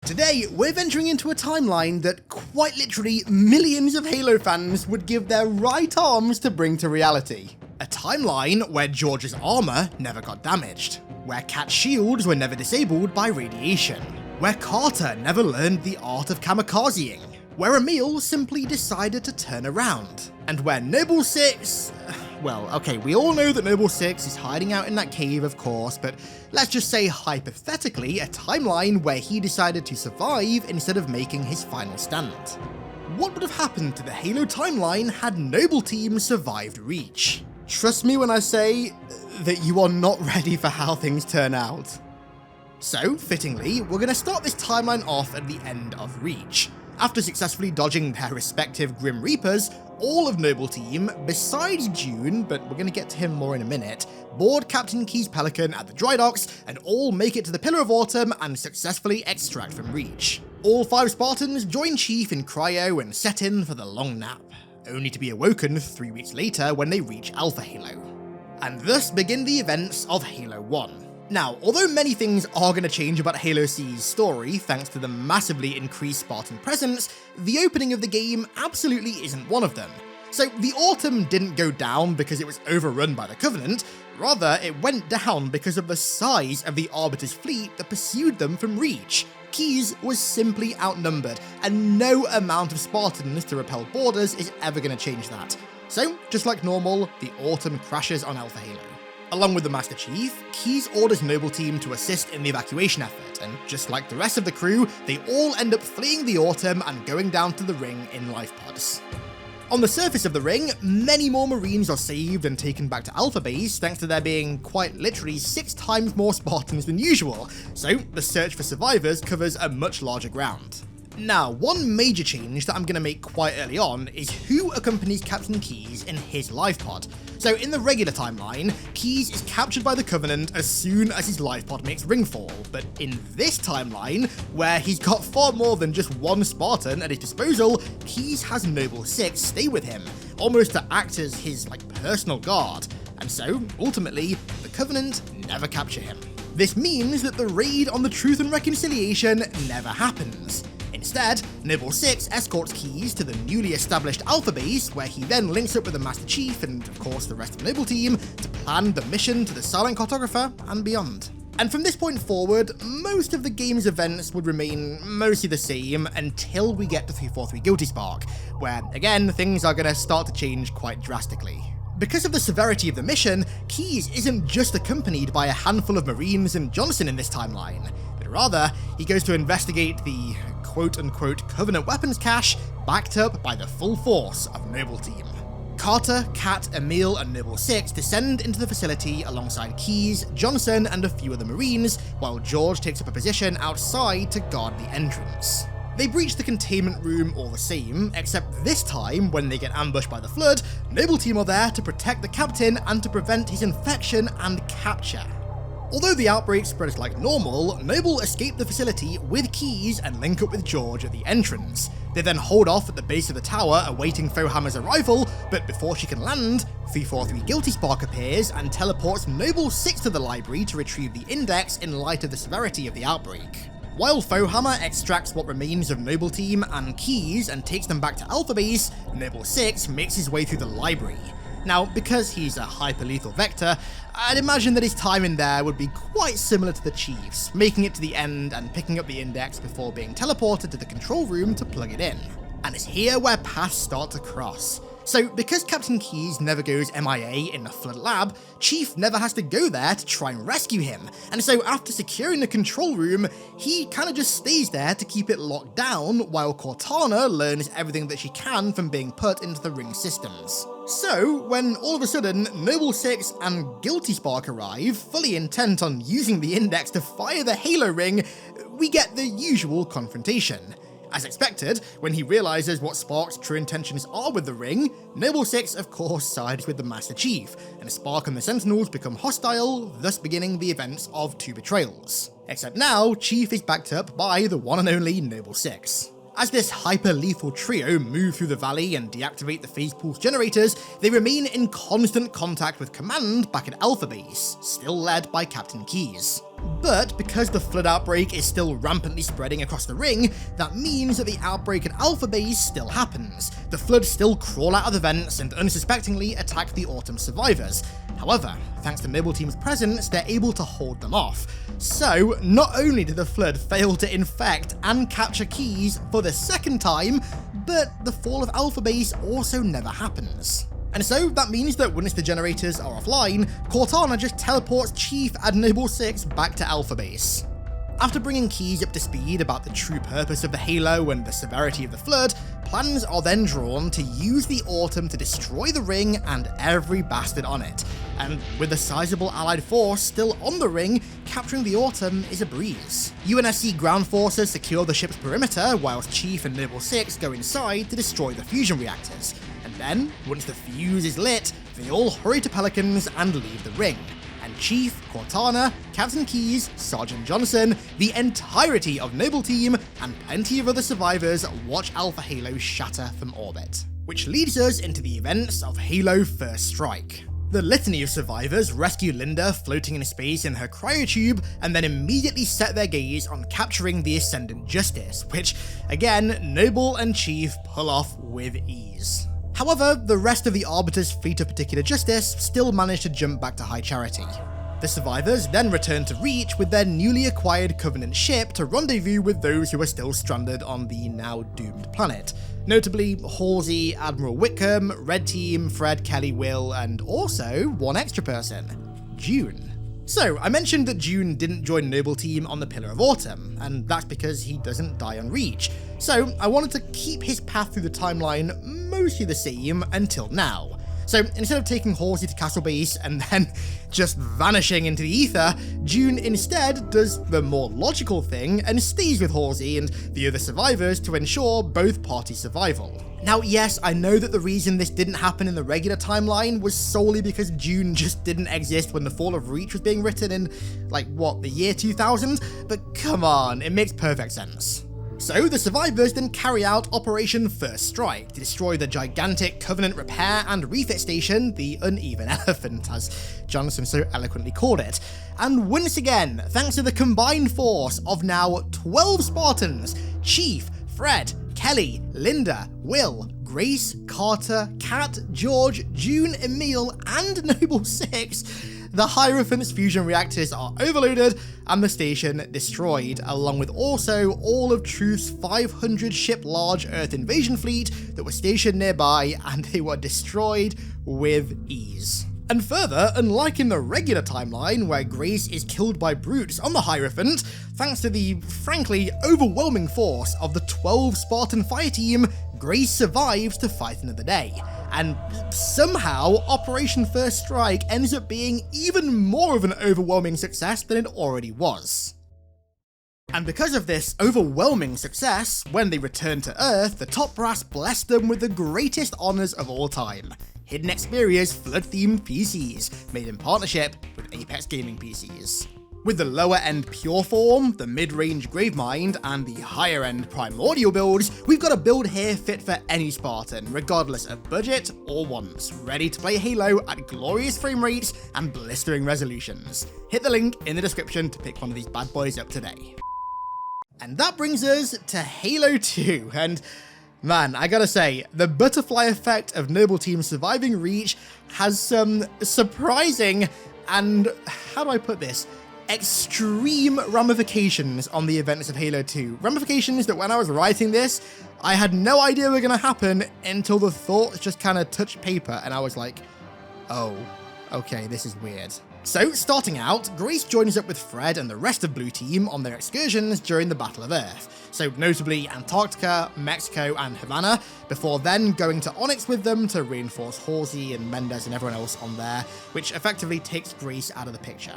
Today, we're venturing into a timeline that quite literally millions of Halo fans would give their right arms to bring to reality. A timeline where George's armor never got damaged, where Kat's shields were never disabled by radiation, where Carter never learned the art of kamikazeing, where Emil simply decided to turn around, and where Noble 6... Well, okay, we all know that Noble 6 is hiding out in that cave, of course, but let's just say hypothetically a timeline where he decided to survive instead of making his final stand. What would have happened to the Halo timeline had Noble Team survived Reach? Trust me when I say that you are not ready for how things turn out. So, fittingly, we're going to start this timeline off at the end of Reach. After successfully dodging their respective Grim Reapers, all of Noble Team, besides June, but we're going to get to him more in a minute, board Captain Key's Pelican at the dry docks and all make it to the Pillar of Autumn and successfully extract from Reach. All 5 Spartans join Chief in cryo and set in for the long nap, only to be awoken 3 weeks later when they reach Alpha Halo. And thus begin the events of Halo 1. Now, although many things are going to change about Halo C's story thanks to the massively increased Spartan presence, the opening of the game absolutely isn't one of them. So the Autumn didn't go down because it was overrun by the Covenant, rather it went down because of the size of the Arbiter's fleet that pursued them from Reach. Keyes was simply outnumbered, and no amount of Spartans to repel borders is ever going to change that. So, just like normal, the Autumn crashes on Alpha Halo. Along with the Master Chief, Keyes orders Noble Team to assist in the evacuation effort, and just like the rest of the crew, they all end up fleeing the Autumn and going down to the ring in life pods. On the surface of the ring, many more Marines are saved and taken back to Alpha Base thanks to there being quite literally 6 times more Spartans than usual, so the search for survivors covers a much larger ground. Now, one major change that I'm going to make quite early on is who accompanies Captain Keyes in his life pod. So in the regular timeline, Keyes is captured by the Covenant as soon as his life pod makes ringfall, but in this timeline, where he's got far more than just 1 Spartan at his disposal, Keyes has Noble 6 stay with him, almost to act as his personal guard, and so, ultimately, the Covenant never capture him. This means that the raid on the Truth and Reconciliation never happens. Instead, Noble 6 escorts Keyes to the newly established Alpha Base, where he then links up with the Master Chief and, of course, the rest of Noble Team to plan the mission to the Silent Cartographer and beyond. And from this point forward, most of the game's events would remain mostly the same until we get to 343 Guilty Spark, where, again, things are going to start to change quite drastically. Because of the severity of the mission, Keyes isn't just accompanied by a handful of Marines and Johnson in this timeline, but rather, he goes to investigate the quote-unquote Covenant weapons cache backed up by the full force of Noble Team. Carter, Kat, Emil, and Noble 6 descend into the facility alongside Keyes, Johnson, and a few other Marines, while George takes up a position outside to guard the entrance. They breach the containment room all the same, except this time, when they get ambushed by the Flood, Noble Team are there to protect the captain and to prevent his infection and capture. Although the outbreak spreads like normal, Noble escape the facility with Keyes and link up with George at the entrance. They then hold off at the base of the tower awaiting Fohammer's arrival, but before she can land, 343 Guilty Spark appears and teleports Noble 6 to the library to retrieve the index in light of the severity of the outbreak. While Fohammer extracts what remains of Noble Team and Keyes and takes them back to Alpha Base, Noble 6 makes his way through the library. Now, because he's a hyperlethal vector, I'd imagine that his time in there would be quite similar to the Chief's, making it to the end and picking up the index before being teleported to the control room to plug it in. And it's here where paths start to cross. So, because Captain Keyes never goes MIA in the Flood lab, Chief never has to go there to try and rescue him, and so after securing the control room, he kinda just stays there to keep it locked down, while Cortana learns everything that she can from being put into the ring systems. So, when all of a sudden, Noble 6 and Guilty Spark arrive, fully intent on using the index to fire the Halo ring, we get the usual confrontation. As expected, when he realizes what Spark's true intentions are with the ring, Noble 6 of course sides with the Master Chief, and Spark and the Sentinels become hostile, thus beginning the events of 2 betrayals. Except now, Chief is backed up by the one and only Noble 6. As this hyper-lethal trio move through the valley and deactivate the phase pulse generators, they remain in constant contact with Command back at Alpha Base, still led by Captain Keyes. But because the flood outbreak is still rampantly spreading across the ring, that means that the outbreak at Alpha Base still happens. The flood still crawl out of the vents and unsuspectingly attack the Autumn survivors. However, thanks to Noble Team's presence, they're able to hold them off. So, not only did the flood fail to infect and capture keys for the second time, but the fall of Alpha Base also never happens. And so that means that once the generators are offline, Cortana just teleports Chief and Noble 6 back to Alpha Base. After bringing Keys up to speed about the true purpose of the Halo and the severity of the flood, plans are then drawn to use the Autumn to destroy the ring and every bastard on it. And with a sizable allied force still on the ring, capturing the Autumn is a breeze. UNSC ground forces secure the ship's perimeter, whilst Chief and Noble 6 go inside to destroy the fusion reactors. And then, once the fuse is lit, they all hurry to Pelicans and leave the ring. And Chief, Cortana, Captain Keys, Sergeant Johnson, the entirety of Noble Team, and plenty of other survivors watch Alpha Halo shatter from orbit. Which leads us into the events of Halo First Strike. The litany of survivors rescue Linda floating in space in her cryotube, and then immediately set their gaze on capturing the Ascendant Justice, which, again, Noble and Chief pull off with ease. However, the rest of the Arbiter's fleet of particular justice still managed to jump back to High Charity. The survivors then return to Reach with their newly acquired Covenant ship to rendezvous with those who are still stranded on the now doomed planet. Notably, Halsey, Admiral Whitcomb, Red Team, Fred, Kelly, Will, and also one extra person, June. So, I mentioned that June didn't join Noble Team on the Pillar of Autumn, and that's because he doesn't die on Reach. So, I wanted to keep his path through the timeline mostly the same until now. So, instead of taking Halsey to Castle Base and then just vanishing into the ether, June instead does the more logical thing and stays with Halsey and the other survivors to ensure both parties' survival. Now, yes, I know that the reason this didn't happen in the regular timeline was solely because June just didn't exist when the Fall of Reach was being written in, the year 2000? But come on, it makes perfect sense. So, the survivors then carry out Operation First Strike to destroy the gigantic Covenant repair and refit station, the Uneven Elephant, as Johnson so eloquently called it. And once again, thanks to the combined force of now 12 Spartans, Chief, Fred, Kelly, Linda, Will, Grace, Carter, Kat, George, June, Emil, and Noble 6, the Hierophant's fusion reactors are overloaded and the station destroyed, along with also all of Truth's 500-ship large Earth invasion fleet that were stationed nearby, and they were destroyed with ease. And further, unlike in the regular timeline, where Grace is killed by brutes on the Hierophant, thanks to the, frankly, overwhelming force of the 12 Spartan fire team, Grace survives to fight another day. And somehow, Operation First Strike ends up being even more of an overwhelming success than it already was. And because of this overwhelming success, when they return to Earth, the top brass blessed them with the greatest honours of all time: HiddenXperia's flood-themed PCs, made in partnership with Apex Gaming PCs. With the lower-end Pure Form, the mid-range Gravemind, and the higher-end Primordial builds, we've got a build here fit for any Spartan, regardless of budget or wants, ready to play Halo at glorious frame rates and blistering resolutions. Hit the link in the description to pick one of these bad boys up today. And that brings us to Halo 2, and man, I gotta say, the butterfly effect of Noble Team surviving Reach has some surprising and, how do I put this, extreme ramifications on the events of Halo 2. Ramifications that when I was writing this, I had no idea were gonna happen until the thoughts just kind of touched paper and I was like, oh, okay, this is weird. So, starting out, Grace joins up with Fred and the rest of Blue Team on their excursions during the Battle of Earth, so notably Antarctica, Mexico, and Havana, before then going to Onyx with them to reinforce Halsey and Mendez and everyone else on there, which effectively takes Grace out of the picture.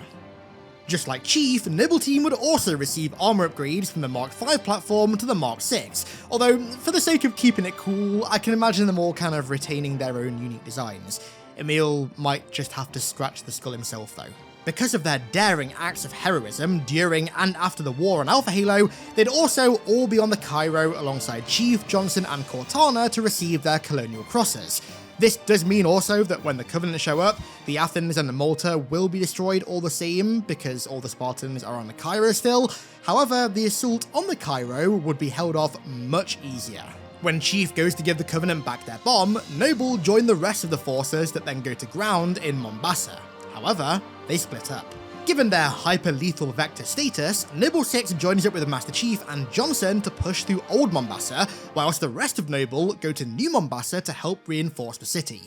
Just like Chief, Noble Team would also receive armor upgrades from the Mark V platform to the Mark VI, although for the sake of keeping it cool, I can imagine them all kind of retaining their own unique designs. Emil might just have to scratch the skull himself though. Because of their daring acts of heroism during and after the war on Alpha Halo, they'd also all be on the Cairo alongside Chief, Johnson, and Cortana to receive their Colonial Crosses. This does mean also that when the Covenant show up, the Athens and the Malta will be destroyed all the same, because all the Spartans are on the Cairo still. However, the assault on the Cairo would be held off much easier. When Chief goes to give the Covenant back their bomb, Noble join the rest of the forces that then go to ground in Mombasa. However, they split up. Given their hyper-lethal vector status, Noble 6 joins up with the Master Chief and Johnson to push through Old Mombasa, whilst the rest of Noble go to New Mombasa to help reinforce the city.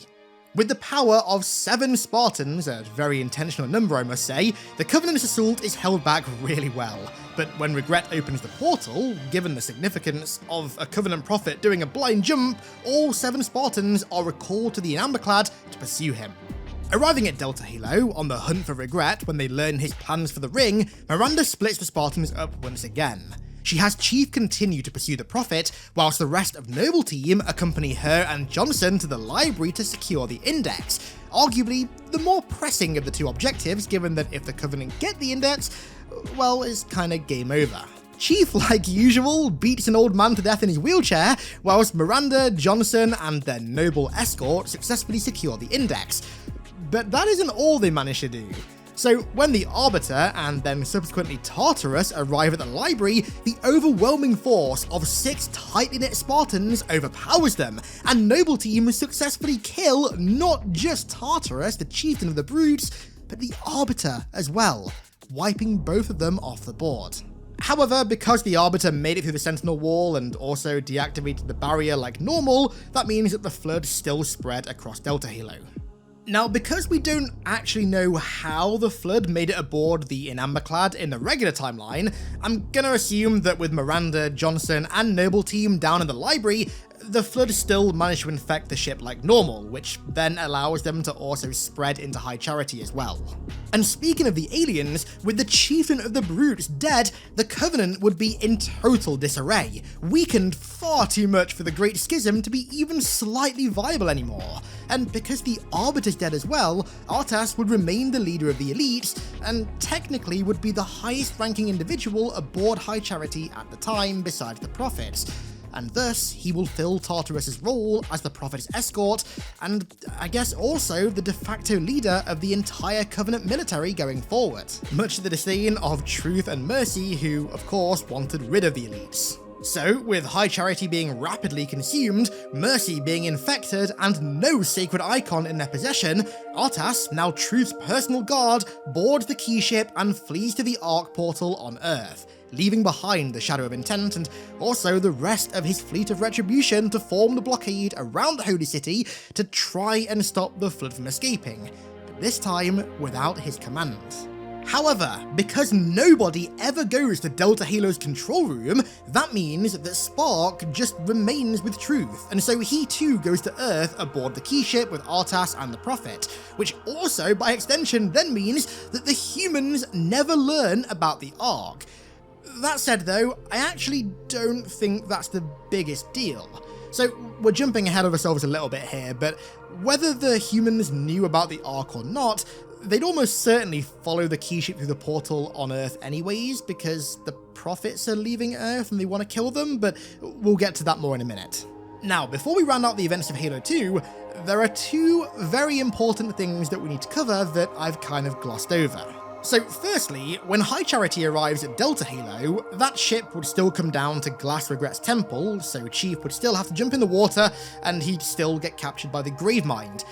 With the power of 7 Spartans, a very intentional number I must say, the Covenant's assault is held back really well. But when Regret opens the portal, given the significance of a Covenant prophet doing a blind jump, all 7 Spartans are recalled to the Amberclad to pursue him. Arriving at Delta Hilo, on the hunt for Regret when they learn his plans for the ring, Miranda splits the Spartans up once again. She has Chief continue to pursue the Prophet, whilst the rest of Noble Team accompany her and Johnson to the library to secure the Index, arguably the more pressing of the two objectives, given that if the Covenant get the Index, well, it's kinda game over. Chief, like usual, beats an old man to death in his wheelchair, whilst Miranda, Johnson, and their Noble escort successfully secure the Index. But that isn't all they manage to do. So when the Arbiter and then subsequently Tartarus arrive at the library, the overwhelming force of 6 tightly knit Spartans overpowers them, and Noble Team successfully kill not just Tartarus, the chieftain of the Brutes, but the Arbiter as well, wiping both of them off the board. However, because the Arbiter made it through the Sentinel Wall and also deactivated the barrier like normal, that means that the Flood still spread across Delta Hilo. Now, because we don't actually know how the Flood made it aboard the Inamberclad in the regular timeline, I'm gonna assume that with Miranda, Johnson, and Noble Team down in the library, the Flood still managed to infect the ship like normal, which then allows them to also spread into High Charity as well. And speaking of the aliens, with the chieftain of the Brutes dead, the Covenant would be in total disarray, weakened far too much for the Great Schism to be even slightly viable anymore. And because the Arbiter's dead as well, Artas would remain the leader of the elites, and technically would be the highest ranking individual aboard High Charity at the time besides the Prophets. And thus, he will fill Tartarus's role as the Prophet's escort, and I guess also the de facto leader of the entire Covenant military going forward, much to the disdain of Truth and Mercy, who, of course, wanted rid of the elites. So, with High Charity being rapidly consumed, Mercy being infected, and no sacred icon in their possession, Artas, now Truth's personal guard, boards the key ship and flees to the Ark portal on Earth, leaving behind the Shadow of Intent and also the rest of his fleet of retribution to form the blockade around the Holy City to try and stop the Flood from escaping, but this time without his command. However, because nobody ever goes to Delta Halo's control room, that means that Spark just remains with Truth, and so he too goes to Earth aboard the key ship with Artas and the Prophet, which also by extension then means that the humans never learn about the Ark. That said though, I actually don't think that's the biggest deal. So we're jumping ahead of ourselves a little bit here, but whether the humans knew about the Ark or not, they'd almost certainly follow the key ship through the portal on Earth anyways, because the Prophets are leaving Earth and they want to kill them, but we'll get to that more in a minute. Now, before we round out the events of Halo 2, there are 2 very important things that we need to cover that I've kind of glossed over. So firstly, when High Charity arrives at Delta Halo, that ship would still come down to Glass Regret's temple, so Chief would still have to jump in the water, and he'd still get captured by the Gravemind.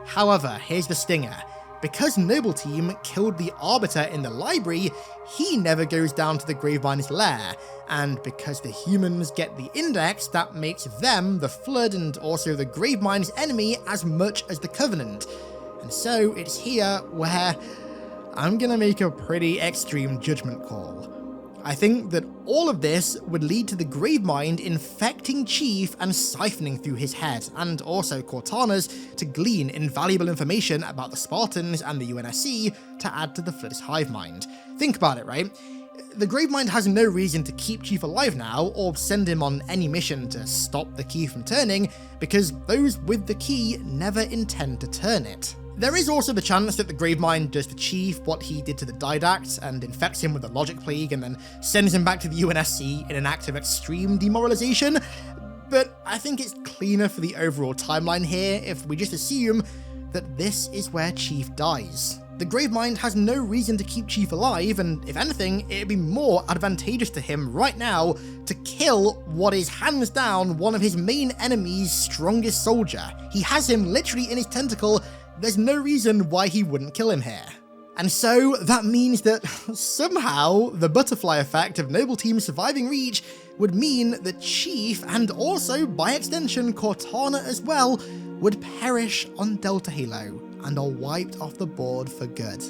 However, here's the stinger. Because Noble Team killed the Arbiter in the library, he never goes down to the Gravemind's lair, and because the humans get the Index, that makes them, the Flood, and also the Gravemind's enemy as much as the Covenant. And so it's here where I'm gonna make a pretty extreme judgment call. I think that all of this would lead to the Gravemind infecting Chief and siphoning through his head, and also Cortana's, to glean invaluable information about the Spartans and the UNSC to add to the Flood's hive mind. Think about it, right? The Gravemind has no reason to keep Chief alive now, or send him on any mission to stop the key from turning, because those with the key never intend to turn it. There is also the chance that the Gravemind does to Chief what he did to the Didact and infects him with the Logic Plague and then sends him back to the UNSC in an act of extreme demoralization, but I think it's cleaner for the overall timeline here if we just assume that this is where Chief dies. The Gravemind has no reason to keep Chief alive, and if anything, it'd be more advantageous to him right now to kill what is hands down one of his main enemy's strongest soldier. He has him literally in his tentacle. There's no reason why he wouldn't kill him here. And so that means that somehow the butterfly effect of Noble Team surviving Reach would mean that Chief, and also by extension Cortana as well, would perish on Delta Halo and are wiped off the board for good.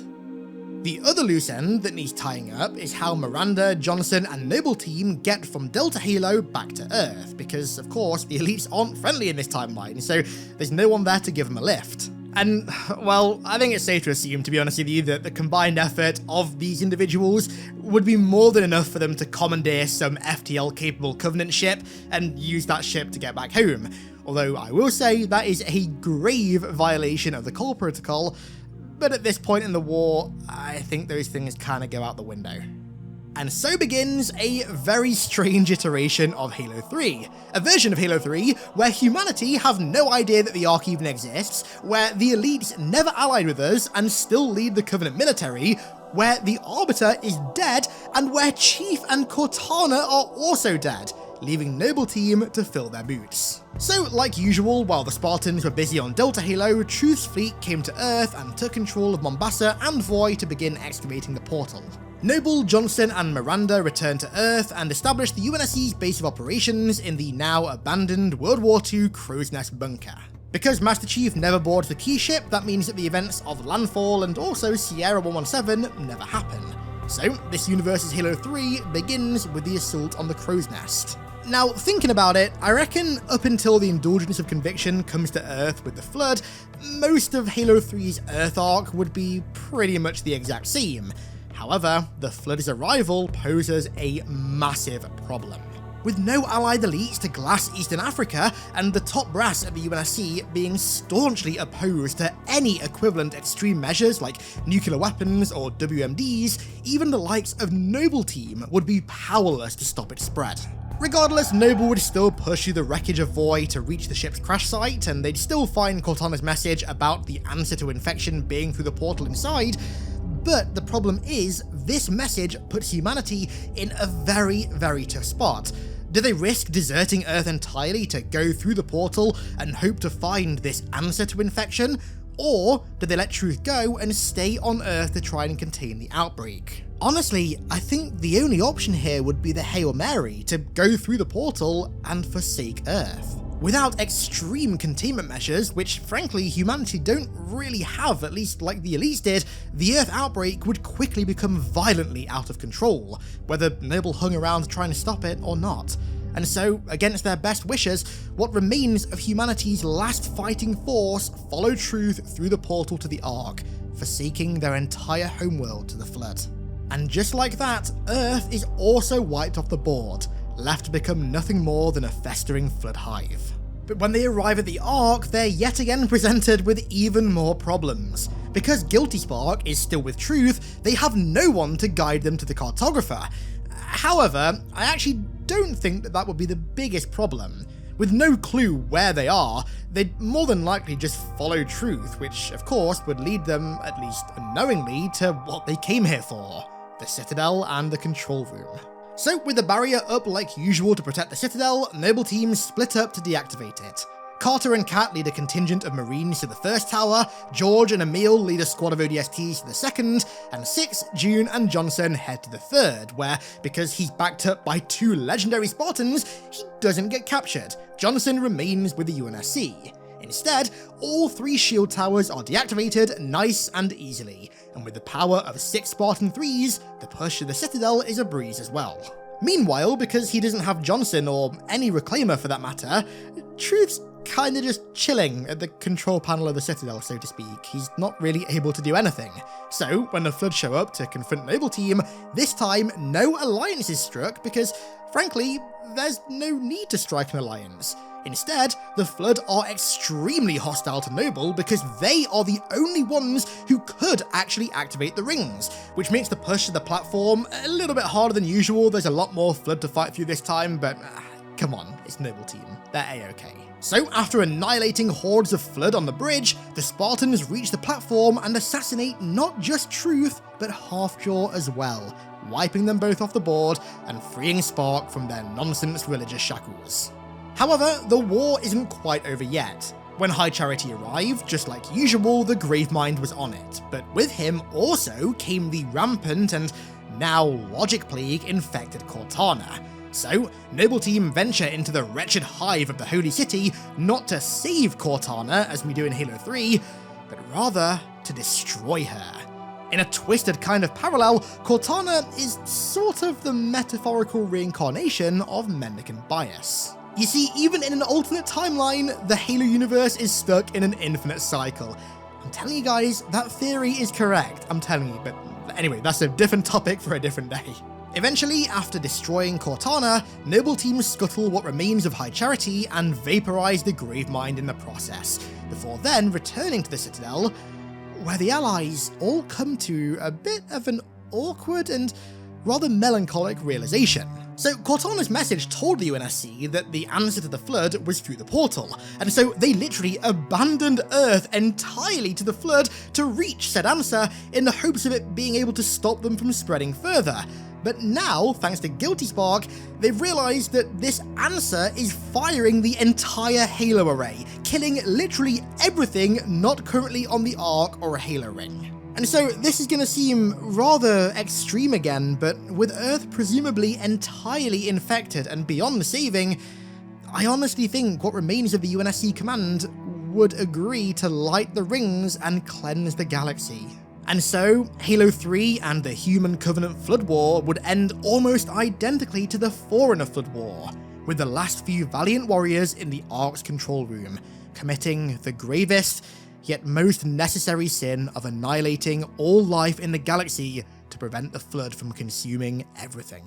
The other loose end that needs tying up is how Miranda, Johnson, and Noble Team get from Delta Halo back to Earth, because of course the elites aren't friendly in this timeline, so there's no one there to give them a lift. And, well, I think it's safe to assume, to be honest with you, that the combined effort of these individuals would be more than enough for them to commandeer some FTL-capable Covenant ship and use that ship to get back home. Although I will say that is a grave violation of the Call Protocol, but at this point in the war, I think those things kind of go out the window. And so begins a very strange iteration of Halo 3, a version of Halo 3 where humanity have no idea that the Ark even exists, where the elites never allied with us and still lead the Covenant military, where the Arbiter is dead, and where Chief and Cortana are also dead, leaving Noble Team to fill their boots. So, like usual, while the Spartans were busy on Delta Halo, Truth's fleet came to Earth and took control of Mombasa and Voy to begin excavating the portal. Noble, Johnson, and Miranda returned to Earth and established the UNSC's base of operations in the now abandoned World War II Crow's Nest bunker. Because Master Chief never boards the key ship, that means that the events of Landfall and also Sierra 117 never happen. So, this universe's Halo 3 begins with the assault on the Crow's Nest. Now, thinking about it, I reckon up until the Indulgence of Conviction comes to Earth with the Flood, most of Halo 3's Earth arc would be pretty much the exact same. However, the Flood's arrival poses a massive problem. With no allied elites to glass Eastern Africa, and the top brass at the UNSC being staunchly opposed to any equivalent extreme measures like nuclear weapons or WMDs, even the likes of Noble Team would be powerless to stop its spread. Regardless, Noble would still push through the wreckage of Voy to reach the ship's crash site, and they'd still find Cortana's message about the answer to infection being through the portal inside. But the problem is, this message puts humanity in a very, very tough spot. Do they risk deserting Earth entirely to go through the portal and hope to find this answer to infection? Or do they let Truth go and stay on Earth to try and contain the outbreak? Honestly, I think the only option here would be the Hail Mary, to go through the portal and forsake Earth. Without extreme containment measures, which frankly humanity don't really have, at least like the elites did, the Earth outbreak would quickly become violently out of control, whether Noble hung around trying to stop it or not. And so, against their best wishes, what remains of humanity's last fighting force follow Truth through the portal to the Ark, forsaking their entire homeworld to the Flood. And just like that, Earth is also wiped off the board, left to become nothing more than a festering flood hive. But when they arrive at the Ark, they're yet again presented with even more problems. Because Guilty Spark is still with Truth, they have no one to guide them to the cartographer. However, I actually don't think that would be the biggest problem. With no clue where they are, they'd more than likely just follow Truth, which of course would lead them, at least unknowingly, to what they came here for: the Citadel and the control room. So, with the barrier up like usual to protect the Citadel, Noble Team split up to deactivate it. Carter and Kat lead a contingent of Marines to the first tower, George and Emil lead a squad of ODSTs to the second, and Six, June, and Johnson head to the third, where, because he's backed up by two legendary Spartans, he doesn't get captured. Johnson remains with the UNSC. Instead, all three shield towers are deactivated nice and easily, and with the power of 6 Spartan 3s, the push to the Citadel is a breeze as well. Meanwhile, because he doesn't have Johnson, or any Reclaimer for that matter, Truth's kinda just chilling at the control panel of the Citadel, so to speak. He's not really able to do anything. So, when the Flood show up to confront Noble Team, this time no alliance is struck because, frankly, there's no need to strike an alliance. Instead, the Flood are extremely hostile to Noble because they are the only ones who could actually activate the rings, which makes the push to the platform a little bit harder than usual. There's a lot more Flood to fight through this time, but Come on, it's Noble Team. They're A-okay. So after annihilating hordes of Flood on the bridge, the Spartans reach the platform and assassinate not just Truth, but Halfjaw as well, wiping them both off the board and freeing Spark from their nonsense religious shackles. However, the war isn't quite over yet. When High Charity arrived, just like usual, the Gravemind was on it, but with him also came the rampant and now Logic Plague infected Cortana. So, Noble Team venture into the wretched hive of the Holy City, not to save Cortana as we do in Halo 3, but rather to destroy her. In a twisted kind of parallel, Cortana is sort of the metaphorical reincarnation of Mendicant Bias. You see, even in an alternate timeline, the Halo universe is stuck in an infinite cycle. I'm telling you guys, that theory is correct, I'm telling you, but anyway, that's a different topic for a different day. Eventually, after destroying Cortana, Noble Team scuttle what remains of High Charity and vaporize the Gravemind in the process, before then returning to the Citadel, where the Allies all come to a bit of an awkward and rather melancholic realization. So Cortana's message told the UNSC that the answer to the Flood was through the portal, and so they literally abandoned Earth entirely to the Flood to reach said answer in the hopes of it being able to stop them from spreading further. But now, thanks to Guilty Spark, they've realized that this answer is firing the entire Halo array, killing literally everything not currently on the Ark or a Halo ring. And so this is going to seem rather extreme again, but with Earth presumably entirely infected and beyond saving, I honestly think what remains of the UNSC command would agree to light the rings and cleanse the galaxy. And so, Halo 3 and the Human Covenant Flood War would end almost identically to the Forerunner Flood War, with the last few valiant warriors in the Ark's control room, committing the gravest, yet most necessary sin of annihilating all life in the galaxy to prevent the Flood from consuming everything.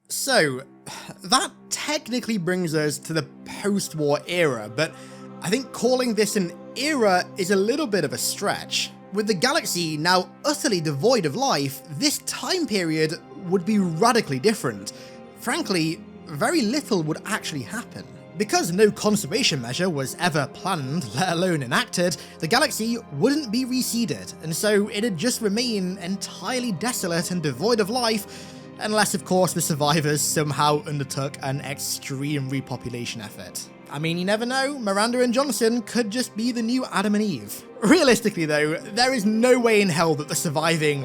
So, that technically brings us to the post-war era, but I think calling this an era is a little bit of a stretch. With the galaxy now utterly devoid of life, this time period would be radically different. Frankly, very little would actually happen. Because no conservation measure was ever planned, let alone enacted, the galaxy wouldn't be reseeded, and so it'd just remain entirely desolate and devoid of life, unless of course the survivors somehow undertook an extreme repopulation effort. I mean, you never know, Miranda and Johnson could just be the new Adam and Eve. Realistically though, there is no way in hell that the surviving,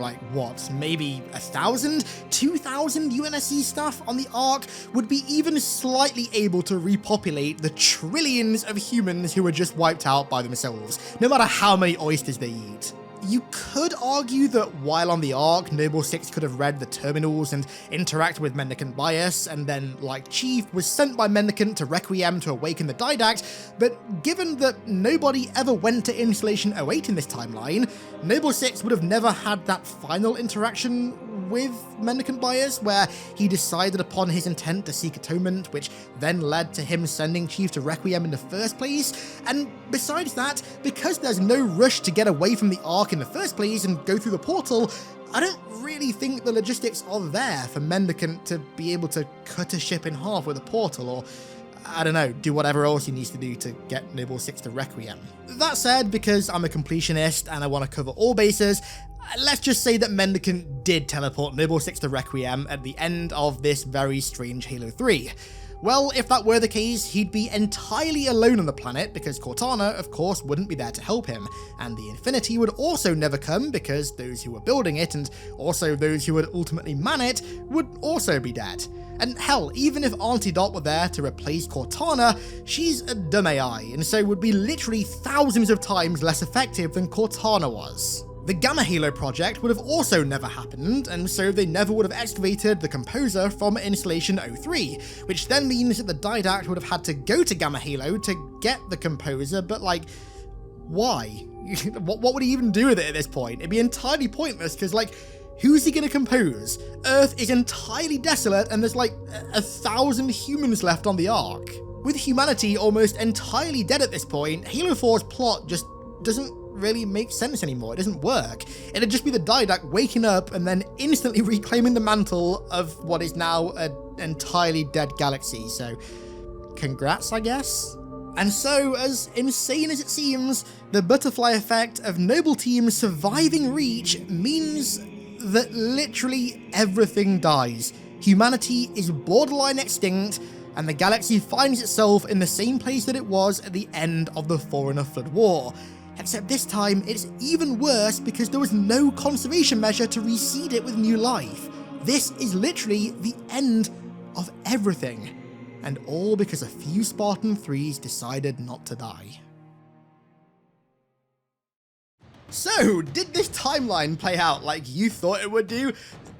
maybe 1,000, 2,000 UNSC staff on the Ark would be even slightly able to repopulate the trillions of humans who were just wiped out by themselves, no matter how many oysters they eat. You could argue that while on the Ark, Noble 6 could have read the terminals and interacted with Mendicant Bias, and then, like Chief, was sent by Mendicant to Requiem to awaken the Didact, but given that nobody ever went to Installation 08 in this timeline, Noble 6 would have never had that final interaction with Mendicant Bias, where he decided upon his intent to seek atonement, which then led to him sending Chief to Requiem in the first place. And besides that, because there's no rush to get away from the Ark in the first place and go through the portal, I don't really think the logistics are there for Mendicant to be able to cut a ship in half with a portal, or I don't know, do whatever else he needs to do to get Noble 6 to Requiem. That said, because I'm a completionist and I want to cover all bases, let's just say that Mendicant did teleport Noble 6 to Requiem at the end of this very strange Halo 3. Well, if that were the case, he'd be entirely alone on the planet because Cortana, of course, wouldn't be there to help him, and the Infinity would also never come because those who were building it, and also those who would ultimately man it, would also be dead. And hell, even if Auntie Dot were there to replace Cortana, she's a dumb AI, and so would be literally thousands of times less effective than Cortana was. The Gamma Halo project would have also never happened, and so they never would have excavated the Composer from Installation 03, which then means that the Didact would have had to go to Gamma Halo to get the Composer, but why? What would he even do with it at this point? It'd be entirely pointless, because who's he gonna compose? Earth is entirely desolate, and there's 1,000 humans left on the Ark. With humanity almost entirely dead at this point, Halo 4's plot just doesn't really make sense anymore. It doesn't work. It'd just be the Didact waking up and then instantly reclaiming the mantle of what is now a entirely dead galaxy, so congrats, I guess? And so, as insane as it seems, the butterfly effect of Noble Team surviving Reach means that literally everything dies. Humanity is borderline extinct, and the galaxy finds itself in the same place that it was at the end of the Forerunner Flood War. Except this time, it's even worse because there was no conservation measure to reseed it with new life. This is literally the end of everything. And all because a few Spartan 3s decided not to die. So, did this timeline play out like you thought it would do?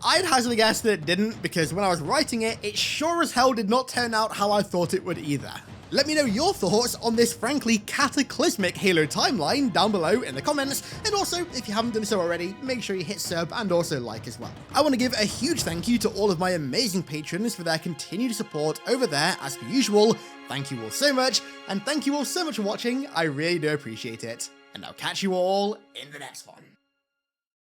I'd hazard a guess that it didn't, because when I was writing it, it sure as hell did not turn out how I thought it would either. Let me know your thoughts on this frankly cataclysmic Halo timeline down below in the comments, and also, if you haven't done so already, make sure you hit sub and also like as well. I want to give a huge thank you to all of my amazing patrons for their continued support over there as per usual. Thank you all so much, and thank you all so much for watching, I really do appreciate it. And I'll catch you all in the next one.